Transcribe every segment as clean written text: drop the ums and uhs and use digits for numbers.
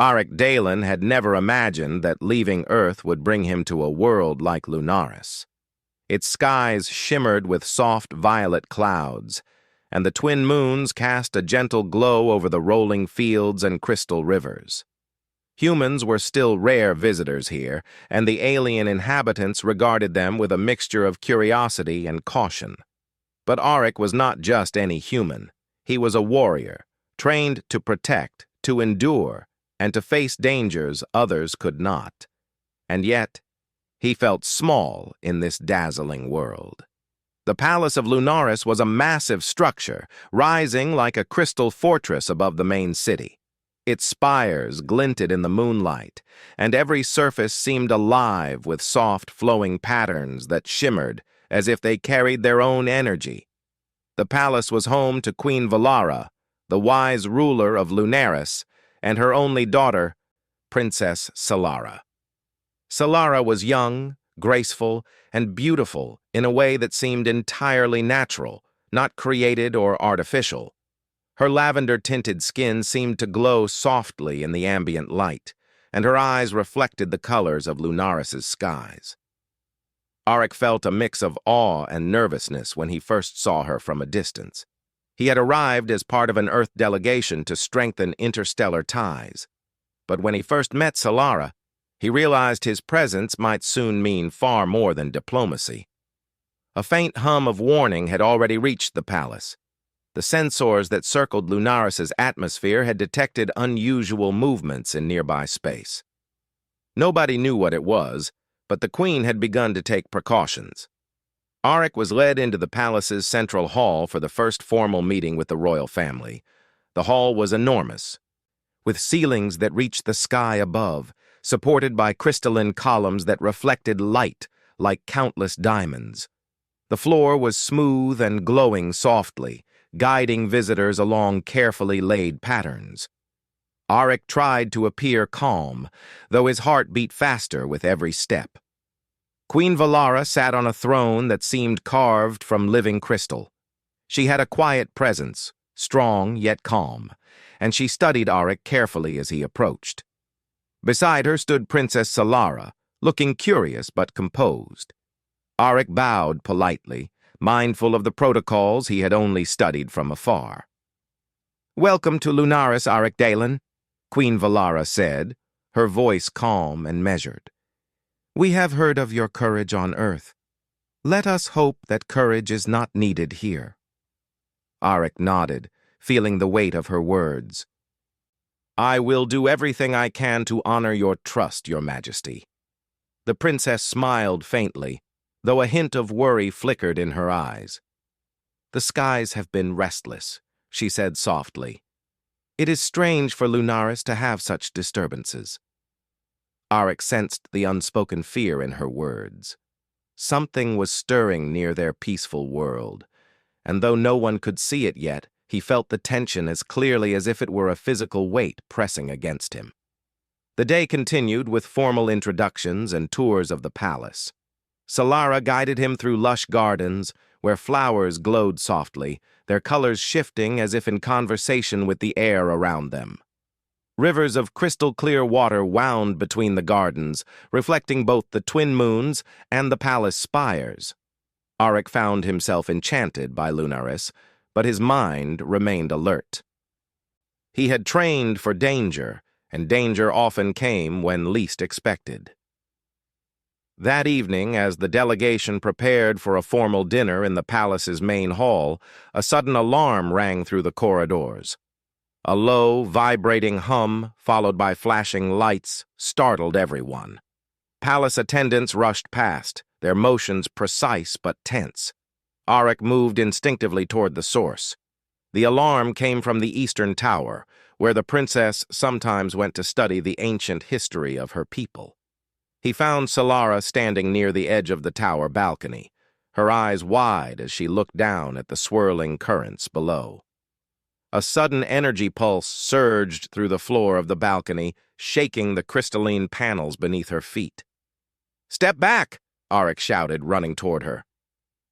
Dalen had never imagined that leaving Earth would bring him to a world like Lunaris. Its skies shimmered with soft violet clouds, and the twin moons cast a gentle glow over the rolling fields and crystal rivers. Humans were still rare visitors here, and the alien inhabitants regarded them with a mixture of curiosity and caution. But Auric was not just any human. He was a warrior, trained to protect, to endure, and to face dangers others could not. And yet, he felt small in this dazzling world. The Palace of Lunaris was a massive structure, rising like a crystal fortress above the main city. Its spires glinted in the moonlight, and every surface seemed alive with soft, flowing patterns that shimmered as if they carried their own energy. The palace was home to Queen Valara, the wise ruler of Lunaris, and her only daughter, Princess Solara. Solara was young, graceful, and beautiful in a way that seemed entirely natural, not created or artificial. Her lavender-tinted skin seemed to glow softly in the ambient light, and her eyes reflected the colors of Lunaris's skies. Auric felt a mix of awe and nervousness when he first saw her from a distance. He had arrived as part of an Earth delegation to strengthen interstellar ties. But when he first met Solara, he realized his presence might soon mean far more than diplomacy. A faint hum of warning had already reached the palace. The sensors that circled Lunaris's atmosphere had detected unusual movements in nearby space. Nobody knew what it was, but the Queen had begun to take precautions. Auric was led into the palace's central hall for the first formal meeting with the royal family. The hall was enormous, with ceilings that reached the sky above, supported by crystalline columns that reflected light like countless diamonds. The floor was smooth and glowing softly, guiding visitors along carefully laid patterns. Auric tried to appear calm, though his heart beat faster with every step. Queen Valara sat on a throne that seemed carved from living crystal. She had a quiet presence, strong yet calm, and she studied Auric carefully as he approached. Beside her stood Princess Solara, looking curious but composed. Auric bowed politely, mindful of the protocols he had only studied from afar. "Welcome to Lunaris, Auric Dalen," Queen Valara said, her voice calm and measured. "We have heard of your courage on Earth. Let us hope that courage is not needed here." Auric nodded, feeling the weight of her words. "I will do everything I can to honor your trust, Your Majesty." The princess smiled faintly, though a hint of worry flickered in her eyes. "The skies have been restless," she said softly. "It is strange for Lunaris to have such disturbances." Auric sensed the unspoken fear in her words. Something was stirring near their peaceful world, and though no one could see it yet, he felt the tension as clearly as if it were a physical weight pressing against him. The day continued with formal introductions and tours of the palace. Solara guided him through lush gardens, where flowers glowed softly, their colors shifting as if in conversation with the air around them. Rivers of crystal-clear water wound between the gardens, reflecting both the twin moons and the palace spires. Auric found himself enchanted by Lunaris, but his mind remained alert. He had trained for danger, and danger often came when least expected. That evening, as the delegation prepared for a formal dinner in the palace's main hall, a sudden alarm rang through the corridors. A low, vibrating hum, followed by flashing lights, startled everyone. Palace attendants rushed past, their motions precise but tense. Auric moved instinctively toward the source. The alarm came from the eastern tower, where the princess sometimes went to study the ancient history of her people. He found Solara standing near the edge of the tower balcony, her eyes wide as she looked down at the swirling currents below. A sudden energy pulse surged through the floor of the balcony, shaking the crystalline panels beneath her feet. "Step back!" Auric shouted, running toward her.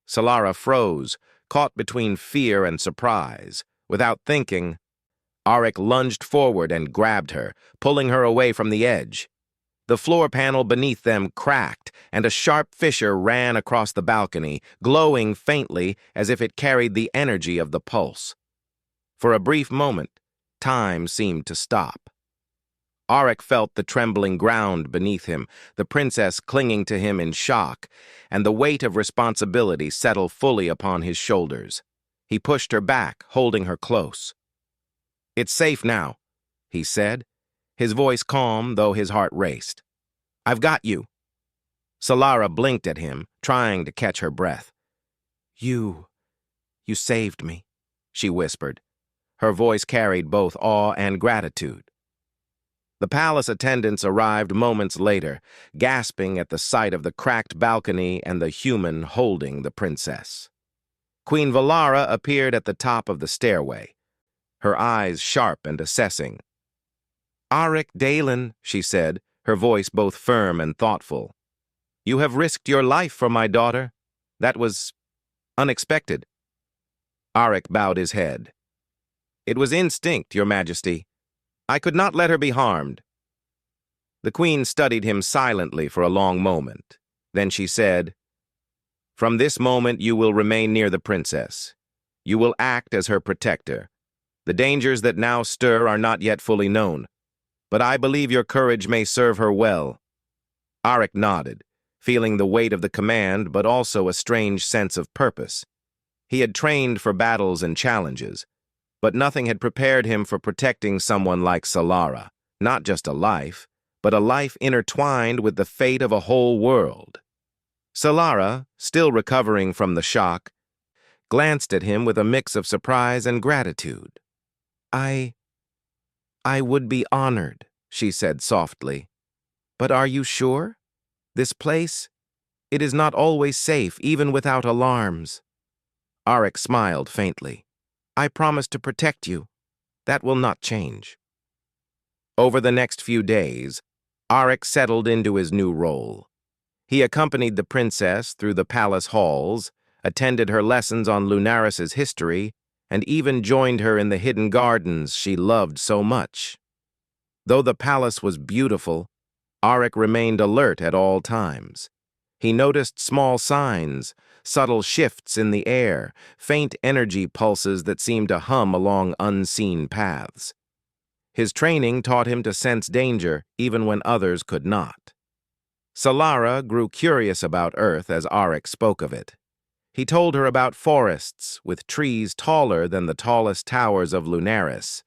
Solara froze, caught between fear and surprise. Without thinking, Arik lunged forward and grabbed her, pulling her away from the edge. The floor panel beneath them cracked, and a sharp fissure ran across the balcony, glowing faintly as if it carried the energy of the pulse. For a brief moment, time seemed to stop. Arik felt the trembling ground beneath him, the princess clinging to him in shock, and the weight of responsibility settle fully upon his shoulders. He pushed her back, holding her close. "It's safe now," he said, his voice calm, though his heart raced. "I've got you." Solara blinked at him, trying to catch her breath. You saved me," she whispered. Her voice carried both awe and gratitude. The palace attendants arrived moments later, gasping at the sight of the cracked balcony and the human holding the princess. Queen Valara appeared at the top of the stairway, her eyes sharp and assessing. "Arik Dalen," she said, her voice both firm and thoughtful. "You have risked your life for my daughter. That was unexpected." Arik bowed his head. "It was instinct, Your Majesty. I could not let her be harmed." The queen studied him silently for a long moment. Then she said, "From this moment you will remain near the princess. You will act as her protector. The dangers that now stir are not yet fully known, but I believe your courage may serve her well." Arik nodded, feeling the weight of the command but also a strange sense of purpose. He had trained for battles and challenges, but nothing had prepared him for protecting someone like Solara, not just a life, but a life intertwined with the fate of a whole world. Solara, still recovering from the shock, glanced at him with a mix of surprise and gratitude. I would be honored," she said softly. "But are you sure? This place, it is not always safe, even without alarms." Arik smiled faintly. "I promise to protect you. That will not change." Over the next few days, Arik settled into his new role. He accompanied the princess through the palace halls, attended her lessons on Lunaris's history, and even joined her in the hidden gardens she loved so much. Though the palace was beautiful, Arik remained alert at all times. He noticed small signs, subtle shifts in the air, faint energy pulses that seemed to hum along unseen paths. His training taught him to sense danger even when others could not. Solara grew curious about Earth as Arik spoke of it. He told her about forests with trees taller than the tallest towers of Lunaris,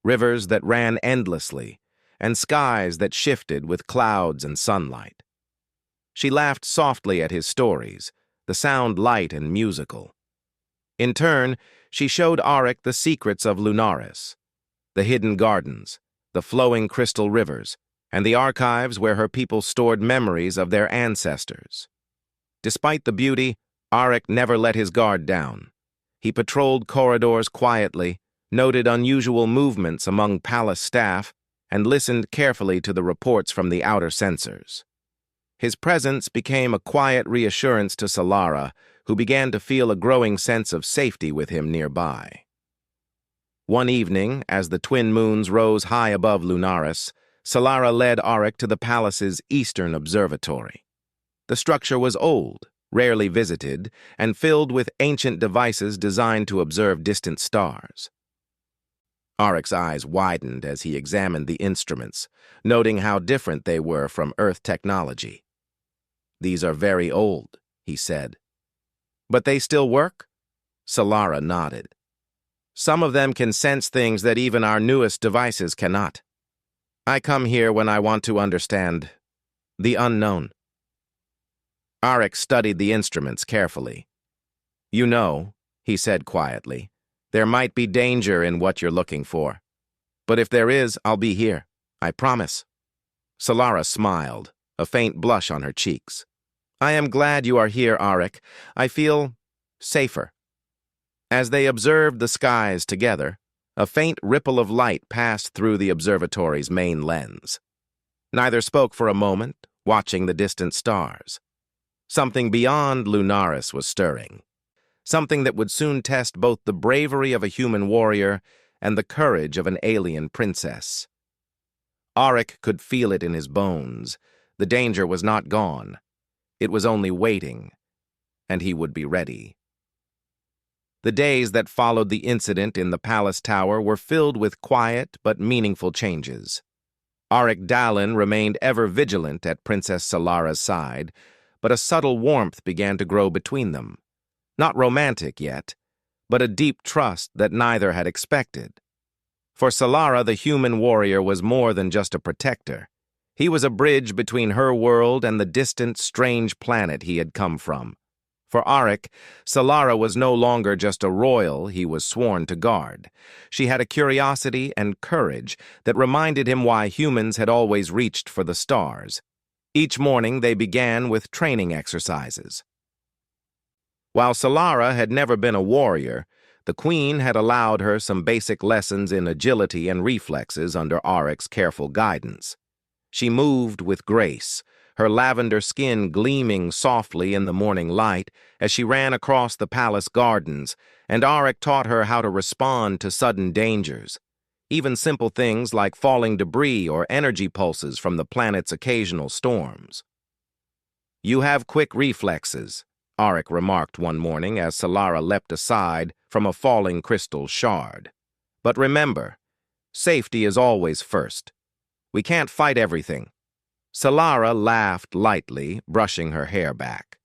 rivers that ran endlessly, and skies that shifted with clouds and sunlight. She laughed softly at his stories, the sound light and musical. In turn, she showed Arik the secrets of Lunaris, the hidden gardens, the flowing crystal rivers, and the archives where her people stored memories of their ancestors. Despite the beauty, Arik never let his guard down. He patrolled corridors quietly, noted unusual movements among palace staff, and listened carefully to the reports from the outer sensors. His presence became a quiet reassurance to Solara, who began to feel a growing sense of safety with him nearby. One evening, as the twin moons rose high above Lunaris, Solara led Arik to the palace's eastern observatory. The structure was old, rarely visited, and filled with ancient devices designed to observe distant stars. Arik's eyes widened as he examined the instruments, noting how different they were from Earth technology. "These are very old," he said. "But they still work?" Solara nodded. "Some of them can sense things that even our newest devices cannot. I come here when I want to understand the unknown." Arik studied the instruments carefully. "You know," he said quietly, "there might be danger in what you're looking for. But if there is, I'll be here. I promise." Solara smiled, a faint blush on her cheeks. "I am glad you are here, Arik. I feel safer." As they observed the skies together, a faint ripple of light passed through the observatory's main lens. Neither spoke for a moment, watching the distant stars. Something beyond Lunaris was stirring. Something that would soon test both the bravery of a human warrior and the courage of an alien princess. Auric could feel it in his bones. The danger was not gone. It was only waiting, and he would be ready. The days that followed the incident in the palace tower were filled with quiet but meaningful changes. Auric Dallin remained ever vigilant at Princess Solara's side, but a subtle warmth began to grow between them. Not romantic yet, but a deep trust that neither had expected. For Solara, the human warrior was more than just a protector. He was a bridge between her world and the distant, strange planet he had come from. For Auric, Solara was no longer just a royal he was sworn to guard. She had a curiosity and courage that reminded him why humans had always reached for the stars. Each morning they began with training exercises. While Solara had never been a warrior, the Queen had allowed her some basic lessons in agility and reflexes under Auric's careful guidance. She moved with grace, her lavender skin gleaming softly in the morning light as she ran across the palace gardens, and Auric taught her how to respond to sudden dangers. Even simple things like falling debris or energy pulses from the planet's occasional storms. "You have quick reflexes," Auric remarked one morning as Solara leapt aside from a falling crystal shard. "But remember, safety is always first. We can't fight everything." Solara laughed lightly, brushing her hair back.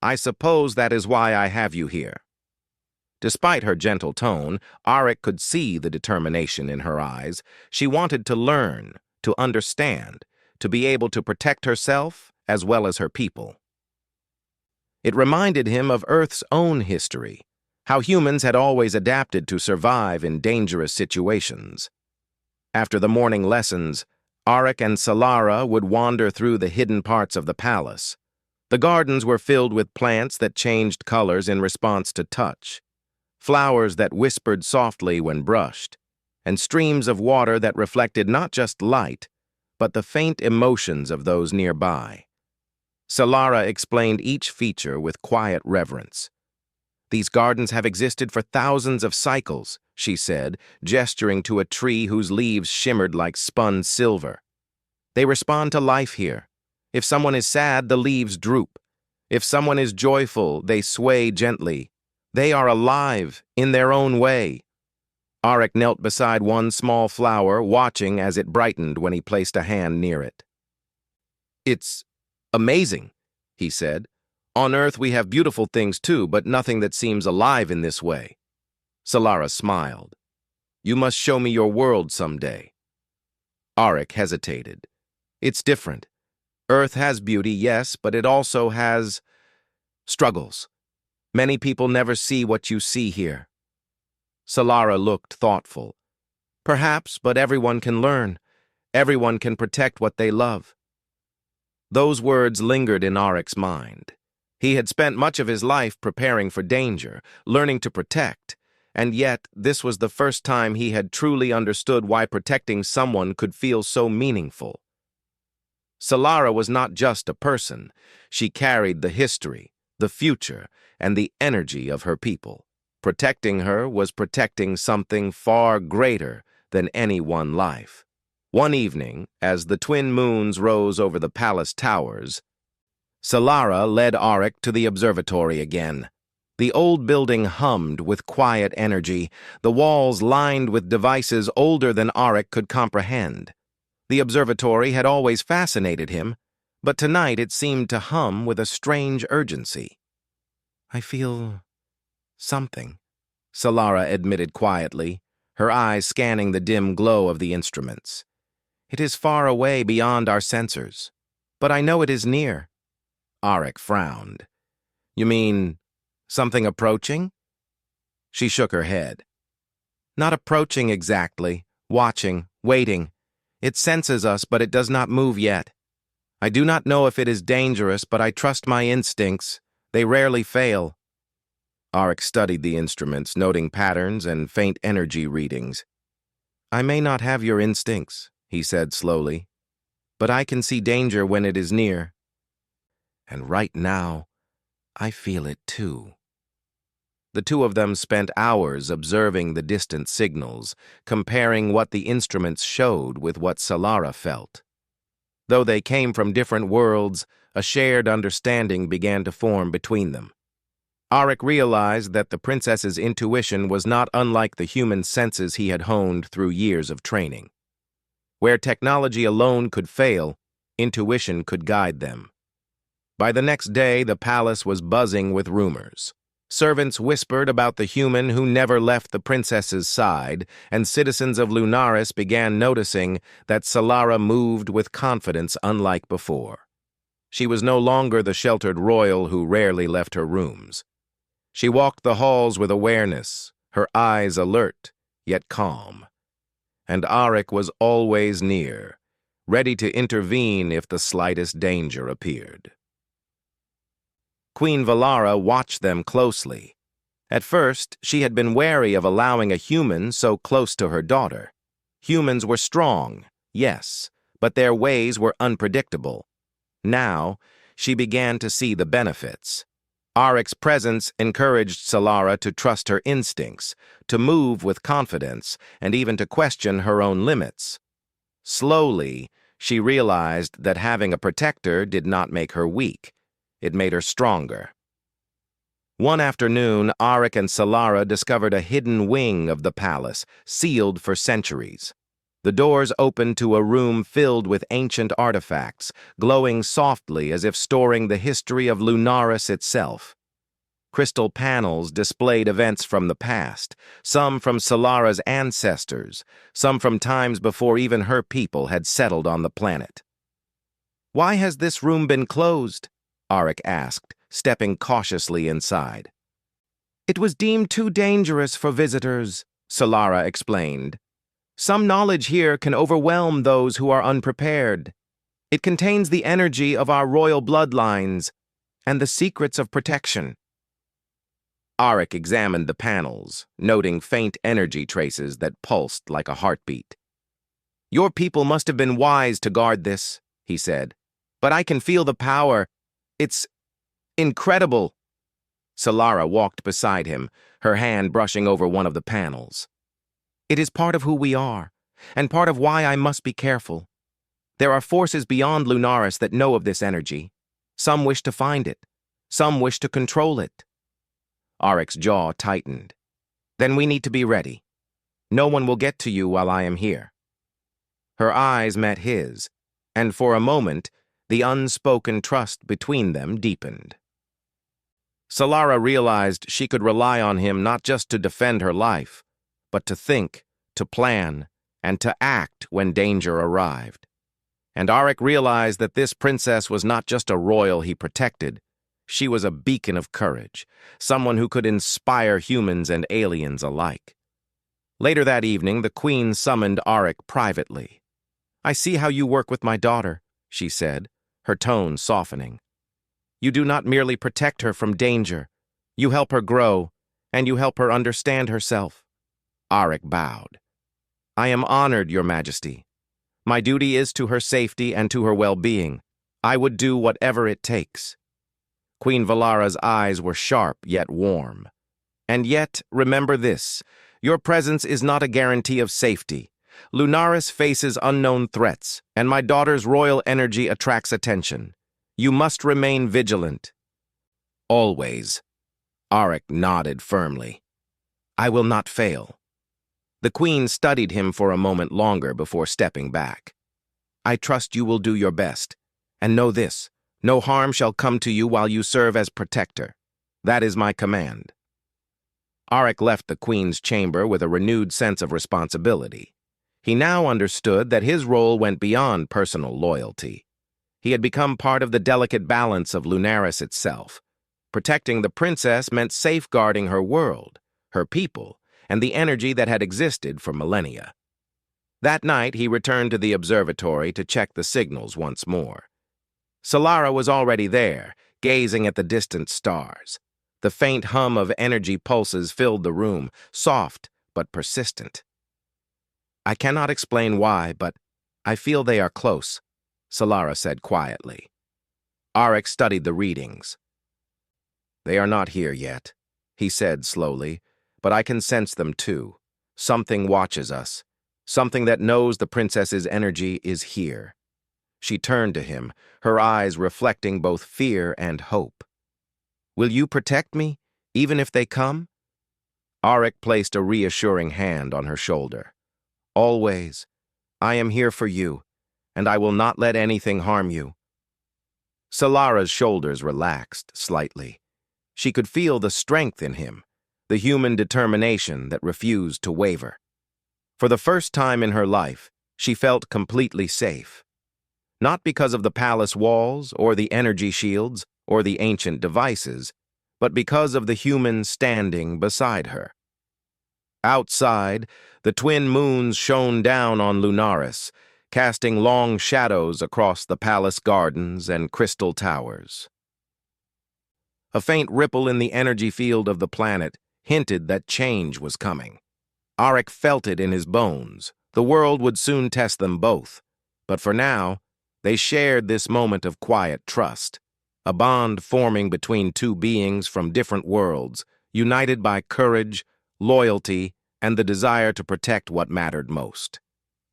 "I suppose that is why I have you here." Despite her gentle tone, Auric could see the determination in her eyes. She wanted to learn, to understand, to be able to protect herself as well as her people. It reminded him of Earth's own history, how humans had always adapted to survive in dangerous situations. After the morning lessons, Auric and Solara would wander through the hidden parts of the palace. The gardens were filled with plants that changed colors in response to touch, flowers that whispered softly when brushed, and streams of water that reflected not just light, but the faint emotions of those nearby. Solara explained each feature with quiet reverence. "These gardens have existed for thousands of cycles," she said, gesturing to a tree whose leaves shimmered like spun silver. "They respond to life here. If someone is sad, the leaves droop. If someone is joyful, they sway gently. They are alive in their own way." Auric knelt beside one small flower, watching as it brightened when he placed a hand near it. "It's amazing," he said. "On Earth we have beautiful things too, but nothing that seems alive in this way." Solara smiled. "You must show me your world someday." Auric hesitated. "It's different. Earth has beauty, yes, but it also has struggles. Many people never see what you see here." Solara looked thoughtful. "Perhaps, but everyone can learn. Everyone can protect what they love." Those words lingered in Auric's mind. He had spent much of his life preparing for danger, learning to protect, and yet this was the first time he had truly understood why protecting someone could feel so meaningful. Solara was not just a person. She carried the history, the future, and the energy of her people. Protecting her was protecting something far greater than any one life. One evening, as the twin moons rose over the palace towers, Solara led Auric to the observatory again. The old building hummed with quiet energy, the walls lined with devices older than Auric could comprehend. The observatory had always fascinated him, but tonight it seemed to hum with a strange urgency. "I feel something," Solara admitted quietly, her eyes scanning the dim glow of the instruments. "It is far away beyond our sensors, but I know it is near." Auric frowned. "You mean something approaching?" She shook her head. "Not approaching exactly, watching, waiting. It senses us, but it does not move yet. I do not know if it is dangerous, but I trust my instincts. They rarely fail." Auric studied the instruments, noting patterns and faint energy readings. "I may not have your instincts," he said slowly, "but I can see danger when it is near. And right now, I feel it too." The two of them spent hours observing the distant signals, comparing what the instruments showed with what Solara felt. Though they came from different worlds, a shared understanding began to form between them. Arik realized that the princess's intuition was not unlike the human senses he had honed through years of training. Where technology alone could fail, intuition could guide them. By the next day, the palace was buzzing with rumors. Servants whispered about the human who never left the princess's side, and citizens of Lunaris began noticing that Solara moved with confidence unlike before. She was no longer the sheltered royal who rarely left her rooms. She walked the halls with awareness, her eyes alert, yet calm. And Arik was always near, ready to intervene if the slightest danger appeared. Queen Valara watched them closely. At first, she had been wary of allowing a human so close to her daughter. Humans were strong, yes, but their ways were unpredictable. Now, she began to see the benefits. Arik's presence encouraged Solara to trust her instincts, to move with confidence, and even to question her own limits. Slowly, she realized that having a protector did not make her weak. It made her stronger. One afternoon, Arik and Solara discovered a hidden wing of the palace, sealed for centuries. The doors opened to a room filled with ancient artifacts, glowing softly as if storing the history of Lunaris itself. Crystal panels displayed events from the past, some from Solara's ancestors, some from times before even her people had settled on the planet. "Why has this room been closed?" Arik asked, stepping cautiously inside. "It was deemed too dangerous for visitors," Solara explained. "Some knowledge here can overwhelm those who are unprepared. It contains the energy of our royal bloodlines and the secrets of protection." Arik examined the panels, noting faint energy traces that pulsed like a heartbeat. "Your people must have been wise to guard this," he said. "But I can feel the power. It's incredible." Solara walked beside him, her hand brushing over one of the panels. "It is part of who we are, and part of why I must be careful. There are forces beyond Lunaris that know of this energy. Some wish to find it. Some wish to control it." Arik's jaw tightened. "Then we need to be ready. No one will get to you while I am here." Her eyes met his, and for a moment, the unspoken trust between them deepened. Solara realized she could rely on him not just to defend her life, but to think, to plan, and to act when danger arrived. And Arik realized that this princess was not just a royal he protected. She was a beacon of courage, someone who could inspire humans and aliens alike. Later that evening, the queen summoned Arik privately. "I see how you work with my daughter," she said, her tone softening. "You do not merely protect her from danger. You help her grow, and you help her understand herself." Arik bowed. "I am honored, Your Majesty. My duty is to her safety and to her well-being. I would do whatever it takes." Queen Valara's eyes were sharp yet warm. "And yet, remember this. Your presence is not a guarantee of safety. Lunaris faces unknown threats, and my daughter's royal energy attracts attention. You must remain vigilant." "Always." Arik nodded firmly. "I will not fail." The queen studied him for a moment longer before stepping back. "I trust you will do your best. And know this, no harm shall come to you while you serve as protector. That is my command." Arik left the queen's chamber with a renewed sense of responsibility. He now understood that his role went beyond personal loyalty. He had become part of the delicate balance of Lunaris itself. Protecting the princess meant safeguarding her world, her people, and the energy that had existed for millennia. That night, he returned to the observatory to check the signals once more. Solara was already there, gazing at the distant stars. The faint hum of energy pulses filled the room, soft but persistent. "I cannot explain why, but I feel they are close," Solara said quietly. Arik studied the readings. "They are not here yet," he said slowly, "but I can sense them too. Something watches us. Something that knows the princess's energy is here." She turned to him, her eyes reflecting both fear and hope. "Will you protect me, even if they come?" Auric placed a reassuring hand on her shoulder. "Always. I am here for you, and I will not let anything harm you." Solara's shoulders relaxed slightly. She could feel the strength in him, the human determination that refused to waver. For the first time in her life, she felt completely safe. Not because of the palace walls, or the energy shields, or the ancient devices, but because of the human standing beside her. Outside, the twin moons shone down on Lunaris, casting long shadows across the palace gardens and crystal towers. A faint ripple in the energy field of the planet hinted that change was coming. Auric felt it in his bones. The world would soon test them both. But for now, they shared this moment of quiet trust, a bond forming between two beings from different worlds, united by courage, loyalty, and the desire to protect what mattered most.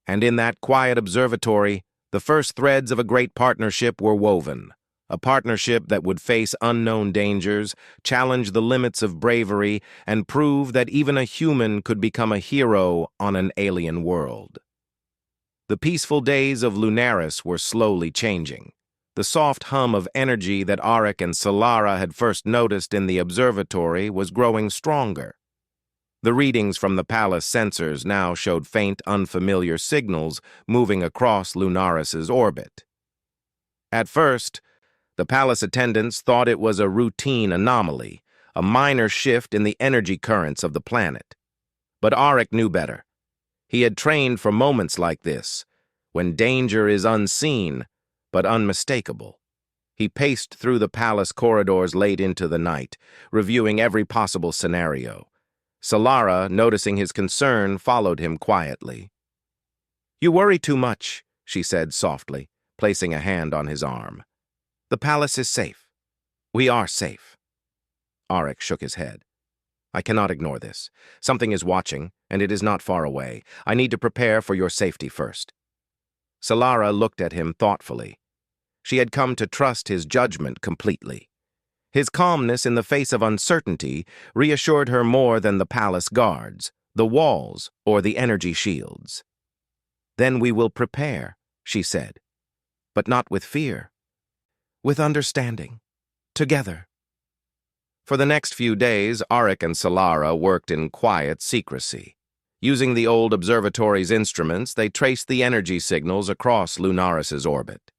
And in that quiet observatory, the first threads of a great partnership were woven, a partnership that would face unknown dangers, challenge the limits of bravery, and prove that even a human could become a hero on an alien world. The peaceful days of Lunaris were slowly changing. The soft hum of energy that Auric and Solara had first noticed in the observatory was growing stronger. The readings from the palace sensors now showed faint, unfamiliar signals moving across Lunaris's orbit. At first, the palace attendants thought it was a routine anomaly, a minor shift in the energy currents of the planet. But Auric knew better. He had trained for moments like this, when danger is unseen but unmistakable. He paced through the palace corridors late into the night, reviewing every possible scenario. Solara, noticing his concern, followed him quietly. "You worry too much," she said softly, placing a hand on his arm. "The palace is safe. We are safe." Auric shook his head. "I cannot ignore this. Something is watching, and it is not far away. I need to prepare for your safety first." Solara looked at him thoughtfully. She had come to trust his judgment completely. His calmness in the face of uncertainty reassured her more than the palace guards, the walls, or the energy shields. "Then we will prepare," she said, "but not with fear. With understanding. Together." For the next few days, Auric and Solara worked in quiet secrecy. Using the old observatory's instruments, they traced the energy signals across Lunaris's orbit.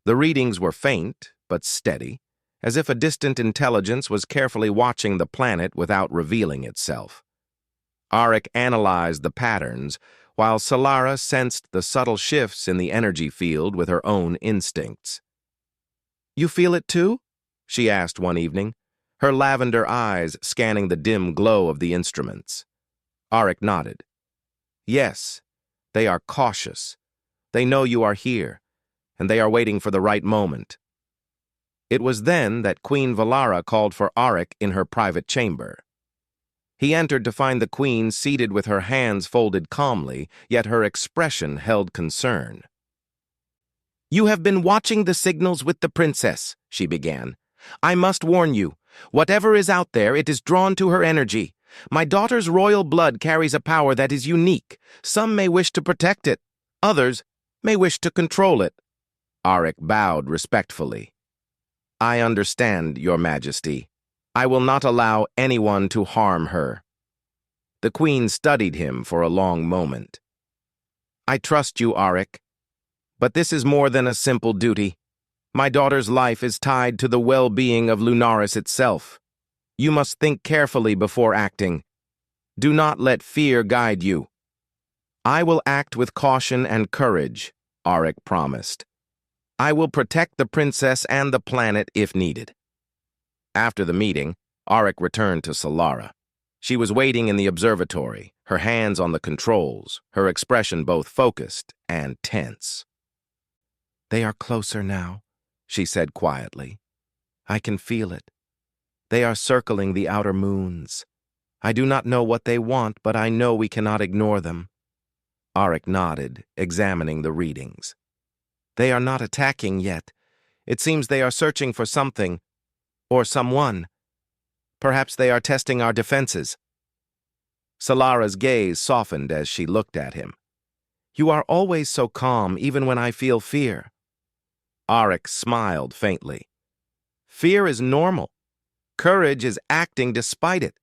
The readings were faint, but steady, as if a distant intelligence was carefully watching the planet without revealing itself. Auric analyzed the patterns, while Solara sensed the subtle shifts in the energy field with her own instincts. "You feel it too?" she asked one evening, her lavender eyes scanning the dim glow of the instruments. Auric nodded. "Yes, they are cautious. They know you are here, and they are waiting for the right moment." It was then that Queen Valara called for Auric in her private chamber. He entered to find the queen seated with her hands folded calmly, yet her expression held concern. "You have been watching the signals with the princess," she began. "I must warn you, whatever is out there, it is drawn to her energy. My daughter's royal blood carries a power that is unique. Some may wish to protect it. Others may wish to control it." Auric bowed respectfully. "I understand, Your Majesty. I will not allow anyone to harm her." The queen studied him for a long moment. "I trust you, Auric. But this is more than a simple duty. My daughter's life is tied to the well-being of Lunaris itself. You must think carefully before acting. Do not let fear guide you." "I will act with caution and courage," Auric promised. "I will protect the princess and the planet if needed." After the meeting, Auric returned to Solara. She was waiting in the observatory, her hands on the controls, her expression both focused and tense. "They are closer now," she said quietly. "I can feel it. They are circling the outer moons. I do not know what they want, but I know we cannot ignore them. Arik nodded, examining the readings. They are not attacking yet. It seems they are searching for something, or someone. Perhaps they are testing our defenses. Solara's gaze softened as she looked at him. You are always so calm, even when I feel fear. Arik smiled faintly. Fear is normal. Courage is acting despite it.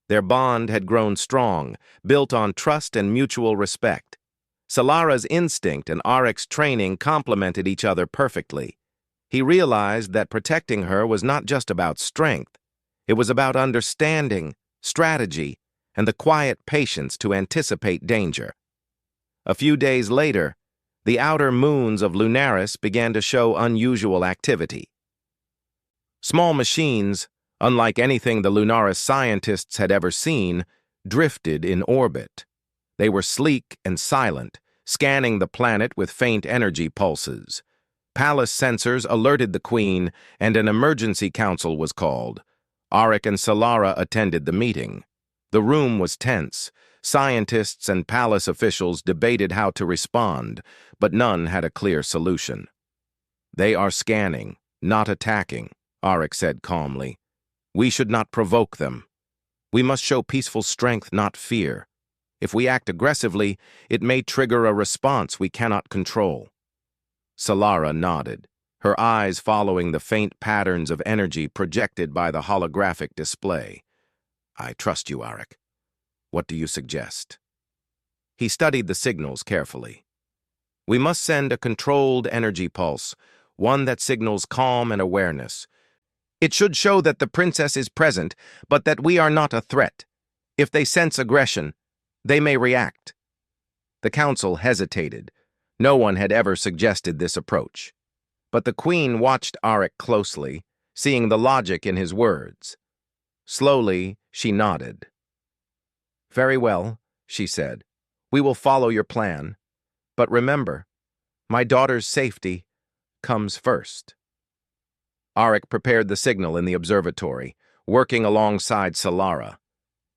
Their bond had grown strong, built on trust and mutual respect. Solara's instinct and Arik's training complemented each other perfectly. He realized that protecting her was not just about strength. It was about understanding, strategy, and the quiet patience to anticipate danger. A few days later, the outer moons of Lunaris began to show unusual activity. Small machines, unlike anything the Lunaris scientists had ever seen, drifted in orbit. They were sleek and silent, scanning the planet with faint energy pulses. Palace sensors alerted the Queen, and an emergency council was called. Arik and Solara attended the meeting. The room was tense. Scientists and palace officials debated how to respond, but none had a clear solution. They are scanning, not attacking, Arik said calmly. We should not provoke them. We must show peaceful strength, not fear. If we act aggressively, it may trigger a response we cannot control. Solara nodded, her eyes following the faint patterns of energy projected by the holographic display. I trust you, Arik. What do you suggest? He studied the signals carefully. We must send a controlled energy pulse, one that signals calm and awareness. It should show that the princess is present, but that we are not a threat. If they sense aggression, they may react. The council hesitated. No one had ever suggested this approach. But the Queen watched Arik closely, seeing the logic in his words. Slowly, she nodded. Very well, she said. We will follow your plan. But remember, my daughter's safety comes first. Arik prepared the signal in the observatory, working alongside Solara.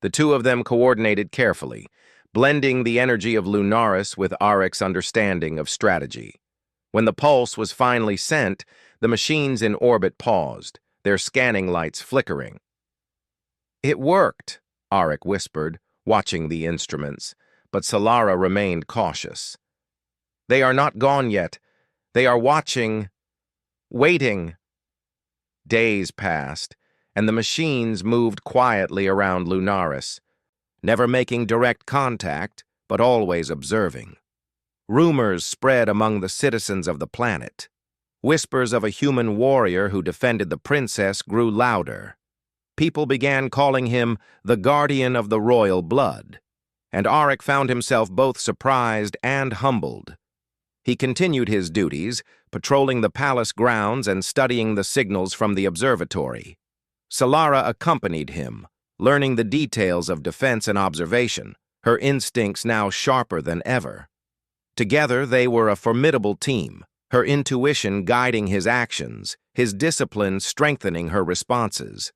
The two of them coordinated carefully, blending the energy of Lunaris with Arik's understanding of strategy. When the pulse was finally sent, the machines in orbit paused, their scanning lights flickering. It worked, Arik whispered, watching the instruments, but Solara remained cautious. They are not gone yet. They are watching, waiting. Days passed, and the machines moved quietly around Lunaris, never making direct contact, but always observing. Rumors spread among the citizens of the planet. Whispers of a human warrior who defended the princess grew louder. People began calling him the guardian of the royal blood, and Arik found himself both surprised and humbled. He continued his duties, patrolling the palace grounds and studying the signals from the observatory. Solara accompanied him, learning the details of defense and observation, her instincts now sharper than ever. Together, they were a formidable team, her intuition guiding his actions, his discipline strengthening her responses.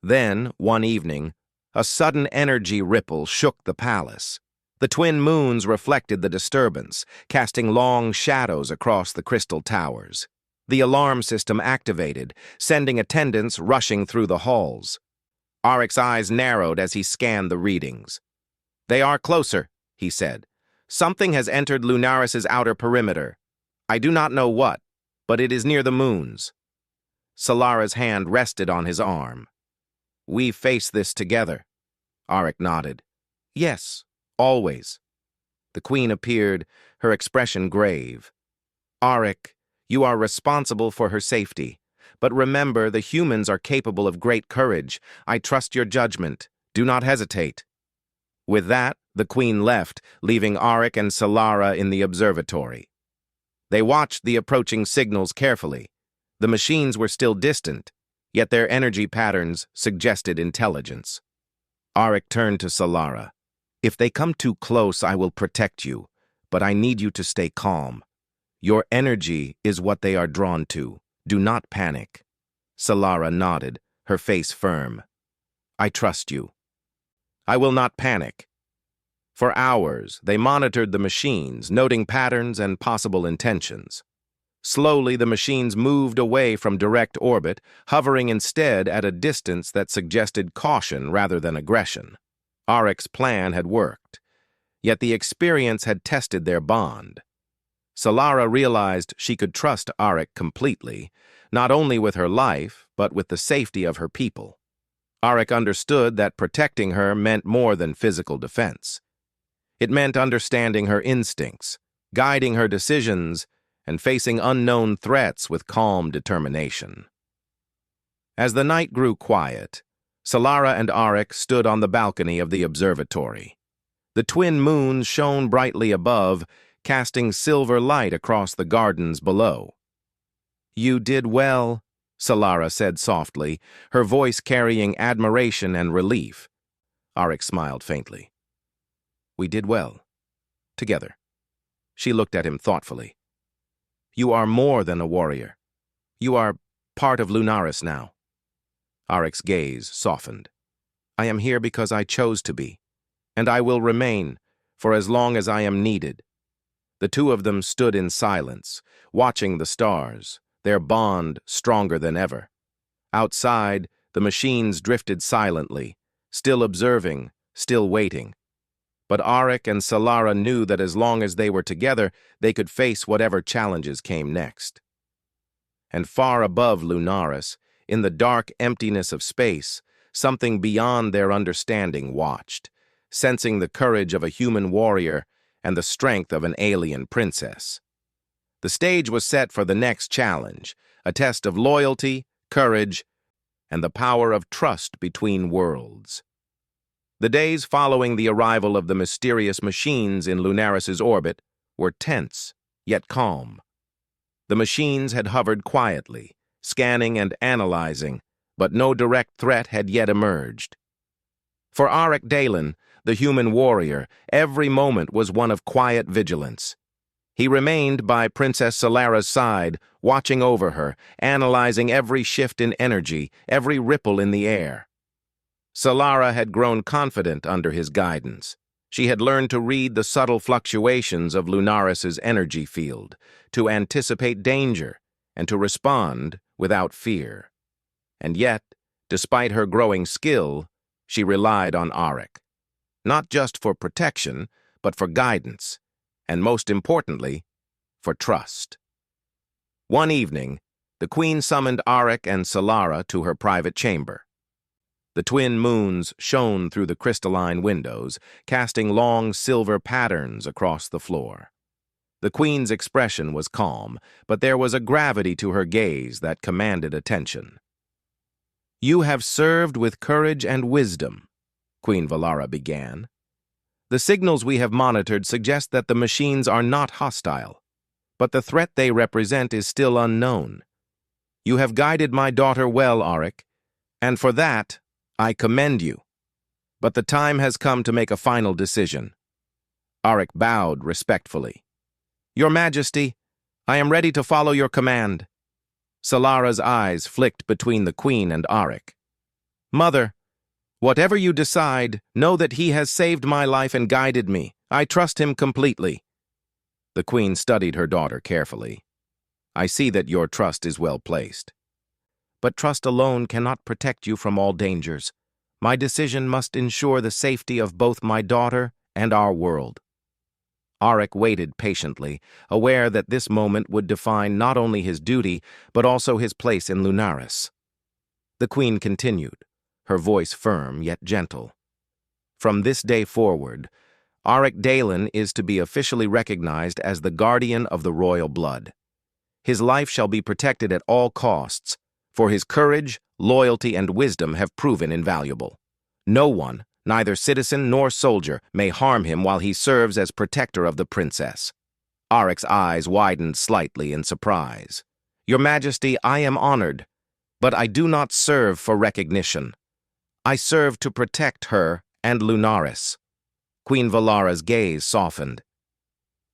Then, one evening, a sudden energy ripple shook the palace. The twin moons reflected the disturbance, casting long shadows across the crystal towers. The alarm system activated, sending attendants rushing through the halls. Arik's eyes narrowed as he scanned the readings. They are closer, he said. Something has entered Lunaris's outer perimeter. I do not know what, but it is near the moons. Solara's hand rested on his arm. We face this together. Arik nodded. Yes, always. The Queen appeared, her expression grave. Arik, you are responsible for her safety. But remember, the humans are capable of great courage. I trust your judgment. Do not hesitate. With that, the Queen left, leaving Arik and Solara in the observatory. They watched the approaching signals carefully. The machines were still distant, yet their energy patterns suggested intelligence. Arik turned to Solara. If they come too close, I will protect you, but I need you to stay calm. Your energy is what they are drawn to. Do not panic. Solara nodded, her face firm. "I trust you. I will not panic." For hours, they monitored the machines, noting patterns and possible intentions. Slowly, the machines moved away from direct orbit, hovering instead at a distance that suggested caution rather than aggression. Oryx's plan had worked, yet the experience had tested their bond. Solara realized she could trust Arik completely, not only with her life, but with the safety of her people. Arik understood that protecting her meant more than physical defense. It meant understanding her instincts, guiding her decisions, and facing unknown threats with calm determination. As the night grew quiet, Solara and Arik stood on the balcony of the observatory. The twin moons shone brightly above, casting silver light across the gardens below. "You did well," Solara said softly, her voice carrying admiration and relief. Arik smiled faintly. "We did well. Together." She looked at him thoughtfully. "You are more than a warrior. You are part of Lunaris now." Arik's gaze softened. "I am here because I chose to be, and I will remain for as long as I am needed." The two of them stood in silence, watching the stars, their bond stronger than ever. Outside, the machines drifted silently, still observing, still waiting. But Arik and Solara knew that as long as they were together, they could face whatever challenges came next. And far above Lunaris, in the dark emptiness of space, something beyond their understanding watched, sensing the courage of a human warrior and the strength of an alien princess. The stage was set for the next challenge, a test of loyalty, courage, and the power of trust between worlds. The days following the arrival of the mysterious machines in Lunaris's orbit were tense, yet calm. The machines had hovered quietly, scanning and analyzing, but no direct threat had yet emerged. For Arik Dalen, the human warrior, every moment was one of quiet vigilance. He remained by Princess Solara's side, watching over her, analyzing every shift in energy, every ripple in the air. Solara had grown confident under his guidance. She had learned to read the subtle fluctuations of Lunaris's energy field, to anticipate danger, and to respond without fear. And yet, despite her growing skill, she relied on Arik, not just for protection, but for guidance, and most importantly, for trust. One evening, the Queen summoned Arik and Solara to her private chamber. The twin moons shone through the crystalline windows, casting long silver patterns across the floor. The Queen's expression was calm, but there was a gravity to her gaze that commanded attention. "You have served with courage and wisdom," Queen Valara began. "The signals we have monitored suggest that the machines are not hostile, but the threat they represent is still unknown. You have guided my daughter well, Arik, and for that, I commend you. But the time has come to make a final decision." Arik bowed respectfully. "Your Majesty, I am ready to follow your command." Solara's eyes flicked between the Queen and Arik. "Mother, whatever you decide, know that he has saved my life and guided me. I trust him completely." The Queen studied her daughter carefully. "I see that your trust is well placed. But trust alone cannot protect you from all dangers. My decision must ensure the safety of both my daughter and our world." Arik waited patiently, aware that this moment would define not only his duty, but also his place in Lunaris. The Queen continued, her voice firm yet gentle. "From this day forward, Arik Dalen is to be officially recognized as the guardian of the royal blood. His life shall be protected at all costs, for his courage, loyalty, and wisdom have proven invaluable. No one, neither citizen nor soldier, may harm him while he serves as protector of the princess." Arik's eyes widened slightly in surprise. "Your Majesty, I am honored, but I do not serve for recognition. I serve to protect her and Lunaris." Queen Valara's gaze softened.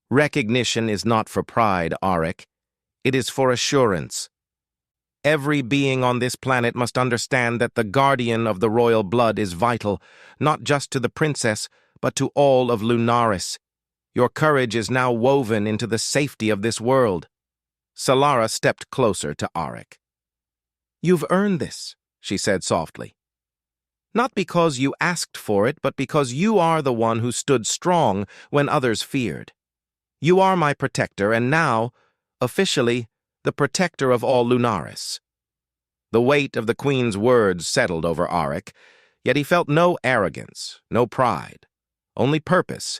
"Recognition is not for pride, Arik. It is for assurance. Every being on this planet must understand that the guardian of the royal blood is vital, not just to the princess, but to all of Lunaris. Your courage is now woven into the safety of this world." Solara stepped closer to Auric. "You've earned this," she said softly. "Not because you asked for it, but because you are the one who stood strong when others feared. You are my protector, and now, officially, the protector of all Lunaris." The weight of the Queen's words settled over Auric, yet he felt no arrogance, no pride, only purpose.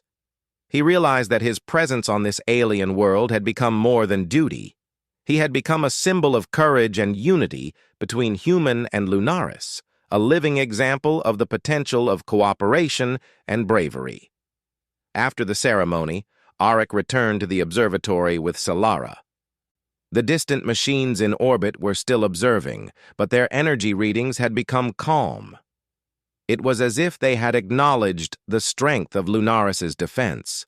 He realized that his presence on this alien world had become more than duty. He had become a symbol of courage and unity between human and Lunaris, a living example of the potential of cooperation and bravery. After the ceremony, Auric returned to the observatory with Solara. The distant machines in orbit were still observing, but their energy readings had become calm. It was as if they had acknowledged the strength of Lunaris's defense,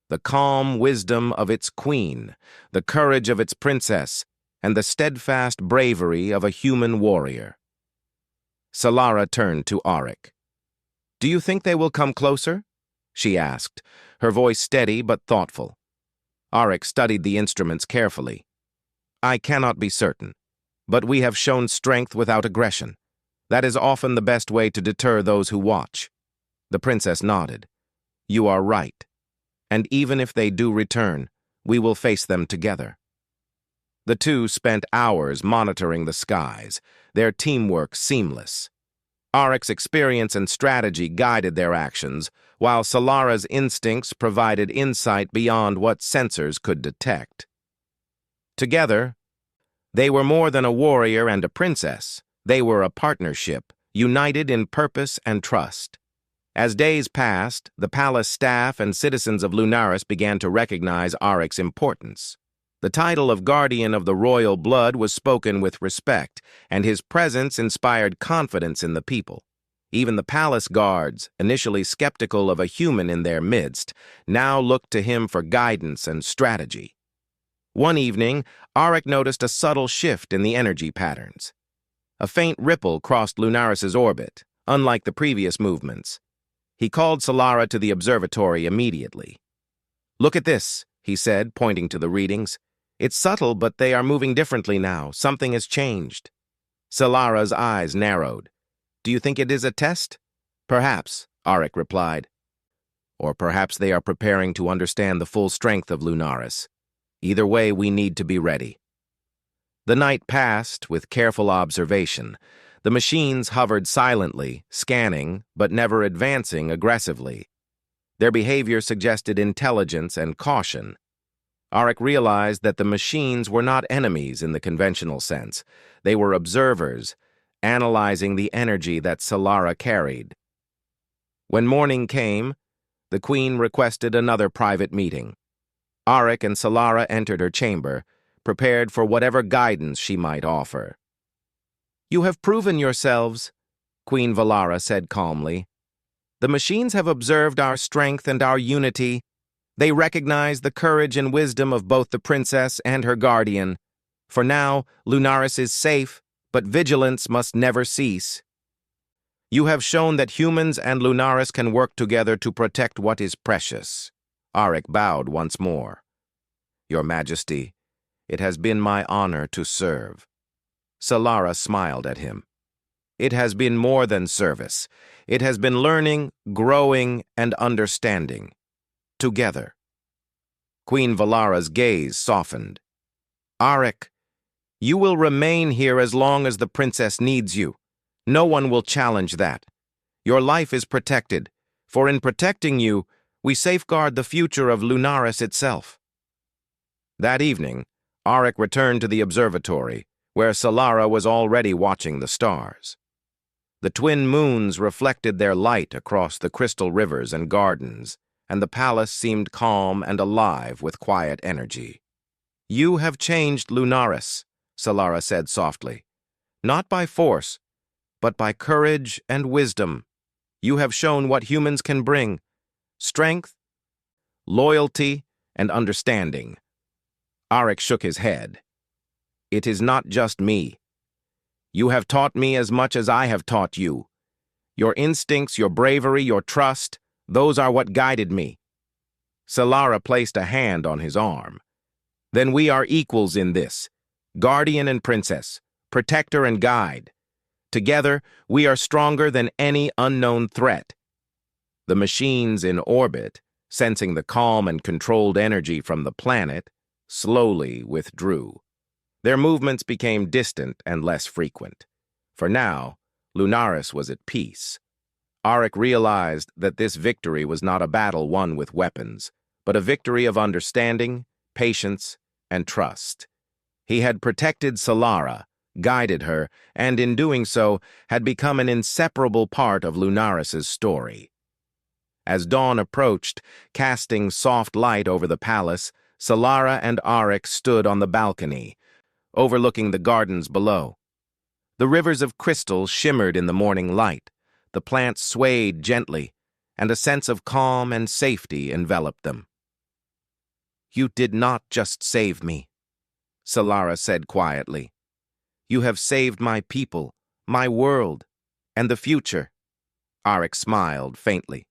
the calm wisdom of its queen, the courage of its princess, and the steadfast bravery of a human warrior. Solara turned to Auric. "Do you think they will come closer?" she asked, her voice steady but thoughtful. Auric studied the instruments carefully. "I cannot be certain, but we have shown strength without aggression. That is often the best way to deter those who watch." The princess nodded. "You are right. And even if they do return, we will face them together." The two spent hours monitoring the skies, their teamwork seamless. Auric's experience and strategy guided their actions, while Solara's instincts provided insight beyond what sensors could detect. Together, they were more than a warrior and a princess. They were a partnership, united in purpose and trust. As days passed, the palace staff and citizens of Lunaris began to recognize Auric's importance. The title of Guardian of the Royal Blood was spoken with respect, and his presence inspired confidence in the people. Even the palace guards, initially skeptical of a human in their midst, now looked to him for guidance and strategy. One evening, Auric noticed a subtle shift in the energy patterns. A faint ripple crossed Lunaris's orbit, unlike the previous movements. He called Solara to the observatory immediately. "Look at this," he said, pointing to the readings. "It's subtle, but they are moving differently now. Something has changed." Solara's eyes narrowed. "Do you think it is a test?" "Perhaps," Auric replied. "Or perhaps they are preparing to understand the full strength of Lunaris. Either way, we need to be ready." The night passed with careful observation. The machines hovered silently, scanning, but never advancing aggressively. Their behavior suggested intelligence and caution. Auric realized that the machines were not enemies in the conventional sense. They were observers, analyzing the energy that Solara carried. When morning came, the Queen requested another private meeting. Auric and Solara entered her chamber, prepared for whatever guidance she might offer. "You have proven yourselves," Queen Valara said calmly. "The machines have observed our strength and our unity. They recognize the courage and wisdom of both the princess and her guardian. For now, Lunaris is safe, but vigilance must never cease. You have shown that humans and Lunaris can work together to protect what is precious." Auric bowed once more. "Your Majesty, it has been my honor to serve." Solara smiled at him. "It has been more than service. It has been learning, growing, and understanding. Together." Queen Valara's gaze softened. "Auric, you will remain here as long as the princess needs you. No one will challenge that. Your life is protected, for in protecting you, we safeguard the future of Lunaris itself." That evening, Auric returned to the observatory, where Solara was already watching the stars. The twin moons reflected their light across the crystal rivers and gardens, and the palace seemed calm and alive with quiet energy. "You have changed Lunaris," Solara said softly. "Not by force, but by courage and wisdom. You have shown what humans can bring: strength, loyalty, and understanding." Auric shook his head. "It is not just me. You have taught me as much as I have taught you. Your instincts, your bravery, your trust, those are what guided me." Solara placed a hand on his arm. "Then we are equals in this, guardian and princess, protector and guide. Together, we are stronger than any unknown threat." The machines in orbit, sensing the calm and controlled energy from the planet, slowly withdrew. Their movements became distant and less frequent. For now, Lunaris was at peace. Auric realized that this victory was not a battle won with weapons, but a victory of understanding, patience, and trust. He had protected Solara, guided her, and in doing so, had become an inseparable part of Lunaris's story. As dawn approached, casting soft light over the palace, Solara and Auric stood on the balcony, overlooking the gardens below. The rivers of crystal shimmered in the morning light, the plants swayed gently, and a sense of calm and safety enveloped them. "You did not just save me," Solara said quietly. "You have saved my people, my world, and the future." Auric smiled faintly.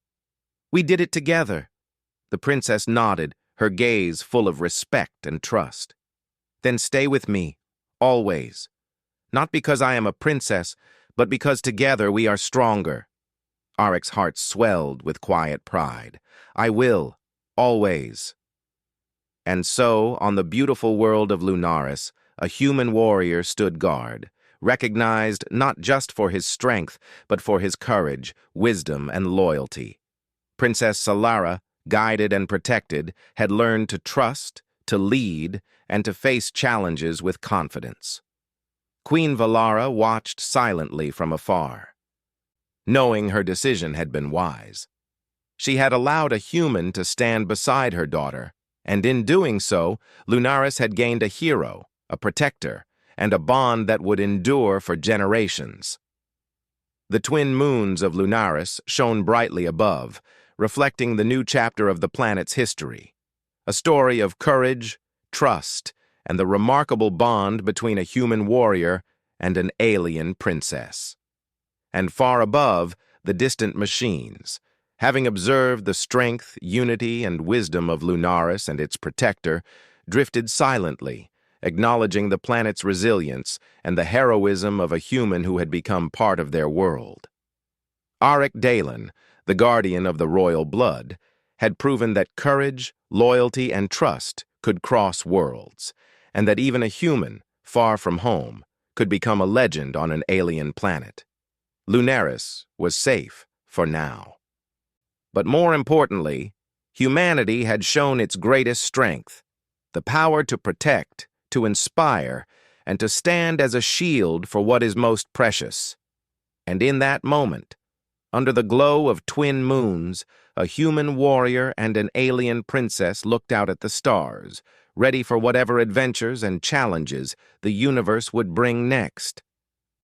"We did it together." The princess nodded, her gaze full of respect and trust. "Then stay with me, always. Not because I am a princess, but because together we are stronger." Auric's heart swelled with quiet pride. "I will, always." And so, on the beautiful world of Lunaris, a human warrior stood guard, recognized not just for his strength, but for his courage, wisdom, and loyalty. Princess Solara, guided and protected, had learned to trust, to lead, and to face challenges with confidence. Queen Valara watched silently from afar, knowing her decision had been wise. She had allowed a human to stand beside her daughter, and in doing so, Lunaris had gained a hero, a protector, and a bond that would endure for generations. The twin moons of Lunaris shone brightly above, reflecting the new chapter of the planet's history, a story of courage, trust, and the remarkable bond between a human warrior and an alien princess. And far above, the distant machines, having observed the strength, unity, and wisdom of Lunaris and its protector, drifted silently, acknowledging the planet's resilience and the heroism of a human who had become part of their world. Auric Dalen, the guardian of the royal blood, had proven that courage, loyalty, and trust could cross worlds, and that even a human, far from home, could become a legend on an alien planet. Lunaris was safe for now. But more importantly, humanity had shown its greatest strength, the power to protect, to inspire, and to stand as a shield for what is most precious. And in that moment, under the glow of twin moons, a human warrior and an alien princess looked out at the stars, ready for whatever adventures and challenges the universe would bring next.